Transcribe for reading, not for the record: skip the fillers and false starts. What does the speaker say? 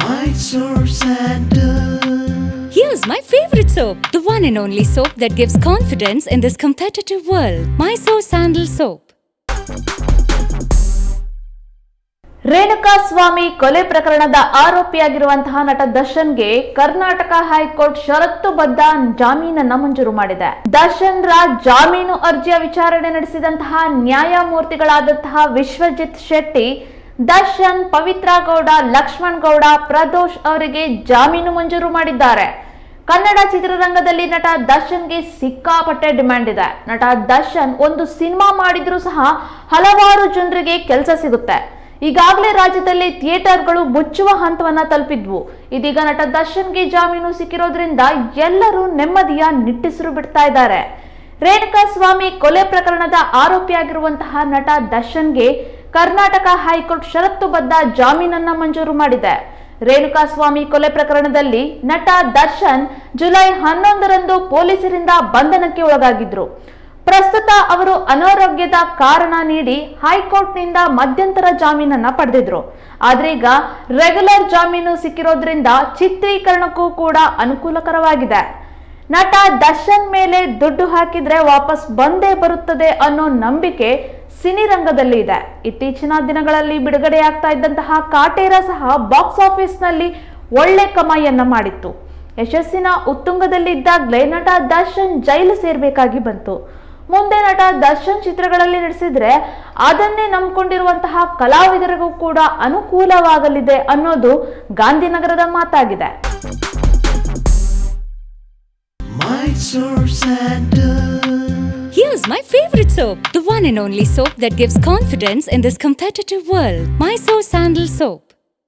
Mysore Sandal. Here's my favorite soap, the one and only soap that gives confidence in this competitive world. Mysore Sandal Soap. Renukaswamy ಕೊಲೆ ಪ್ರಕರಣದ ಆರೋಪಿಯಾಗಿರುವಂತಹ ನಟ ದರ್ಶನ್ಗೆ Karnataka high court ಷರತ್ತುಬದ್ಧ ಜಾಮೀನನ್ನ ಮಂಜೂರು ಮಾಡಿದೆ. ದರ್ಶನ್ರ ಜಾಮೀನು ಅರ್ಜಿಯ ವಿಚಾರಣೆ ನಡೆಸಿದಂತಹ ನ್ಯಾಯಮೂರ್ತಿಗಳಾದಂತಹ ವಿಶ್ವಜಿತ್ ಶೆಟ್ಟಿ, ದರ್ಶನ್, ಪವಿತ್ರ ಗೌಡ, ಲಕ್ಷ್ಮಣ್ ಗೌಡ, ಪ್ರದೋಷ್ ಅವರಿಗೆ ಜಾಮೀನು ಮಂಜೂರು ಮಾಡಿದ್ದಾರೆ. ಕನ್ನಡ ಚಿತ್ರರಂಗದಲ್ಲಿ ನಟ ದರ್ಶನ್ಗೆ ಸಿಕ್ಕಾಪಟ್ಟೆ ಡಿಮ್ಯಾಂಡ್ ಇದೆ. ನಟ ದರ್ಶನ್ ಒಂದು ಸಿನಿಮಾ ಮಾಡಿದ್ರೂ ಸಹ ಹಲವಾರು ಜನರಿಗೆ ಕೆಲಸ ಸಿಗುತ್ತೆ. ಈಗಾಗಲೇ ರಾಜ್ಯದಲ್ಲಿ ಥಿಯೇಟರ್ಗಳು ಮುಚ್ಚುವ ಹಂತವನ್ನ ತಲುಪಿದ್ವು. ಇದೀಗ ನಟ ದರ್ಶನ್ಗೆ ಜಾಮೀನು ಸಿಕ್ಕಿರೋದ್ರಿಂದ ಎಲ್ಲರೂ ನೆಮ್ಮದಿಯ ನಿಟ್ಟುಸಿರು ಬಿಡ್ತಾ ಇದ್ದಾರೆ. ರೇಣುಕಾಸ್ವಾಮಿ ಕೊಲೆ ಪ್ರಕರಣದ ಆರೋಪಿಯಾಗಿರುವಂತಹ ನಟ ದರ್ಶನ್ಗೆ ಕರ್ನಾಟಕ ಹೈಕೋರ್ಟ್ ಷರತ್ತುಬದ್ಧ ಜಾಮೀನನ್ನ ಮಂಜೂರು ಮಾಡಿದೆ. ರೇಣುಕಾಸ್ವಾಮಿ ಕೊಲೆ ಪ್ರಕರಣದಲ್ಲಿ ನಟ ದರ್ಶನ್ ಜುಲೈ 11ರಂದು ಪೊಲೀಸರಿಂದ ಬಂಧನಕ್ಕೆ ಒಳಗಾಗಿದ್ರು. ಪ್ರಸ್ತುತ ಅವರು ಅನಾರೋಗ್ಯದ ಕಾರಣ ನೀಡಿ ಹೈಕೋರ್ಟ್ನಿಂದ ಮಧ್ಯಂತರ ಜಾಮೀನನ್ನ ಪಡೆದಿದ್ರು. ಆದ್ರೆ ಈಗ ರೆಗ್ಯುಲರ್ ಜಾಮೀನು ಸಿಕ್ಕಿರೋದ್ರಿಂದ ಚಿತ್ರೀಕರಣಕ್ಕೂ ಕೂಡ ಅನುಕೂಲಕರವಾಗಿದೆ. ನಟ ದರ್ಶನ್ ಮೇಲೆ ದುಡ್ಡು ಹಾಕಿದ್ರೆ ವಾಪಸ್ ಬಂದೇ ಬರುತ್ತದೆ ಅನ್ನೋ ನಂಬಿಕೆ ಸಿನಿರಂಗದಲ್ಲಿ ಇದೆ. ಇತ್ತೀಚಿನ ದಿನಗಳಲ್ಲಿ ಬಿಡುಗಡೆಯಾಗ್ತಾ ಇದ್ದಂತಹ ಕಾಟೇರ ಸಹ ಬಾಕ್ಸ್ ಆಫೀಸ್ ನಲ್ಲಿ ಒಳ್ಳೆ ಕಮಾಯಿಯನ್ನ ಮಾಡಿತ್ತು. ಯಶಸ್ಸಿನ ಉತ್ತುಂಗದಲ್ಲಿದ್ದಾಗಲೇ ನಟ ದರ್ಶನ್ ಜೈಲು ಸೇರ್ಬೇಕಾಗಿ ಬಂತು. ಮುಂದೆ ನಟ ದರ್ಶನ್ ಚಿತ್ರಗಳಲ್ಲಿ ನಡೆಸಿದ್ರೆ ಅದನ್ನೇ ನಂಬಿಕೊಂಡಿರುವಂತಹ ಕಲಾವಿದರಿಗೂ ಕೂಡ ಅನುಕೂಲವಾಗಲಿದೆ ಅನ್ನೋದು ಗಾಂಧಿನಗರದ ಮಾತಾಗಿದೆ. Mysore Sandal. Here's my favorite soap, the one and only soap that gives confidence in this competitive world. Mysore Sandal Soap.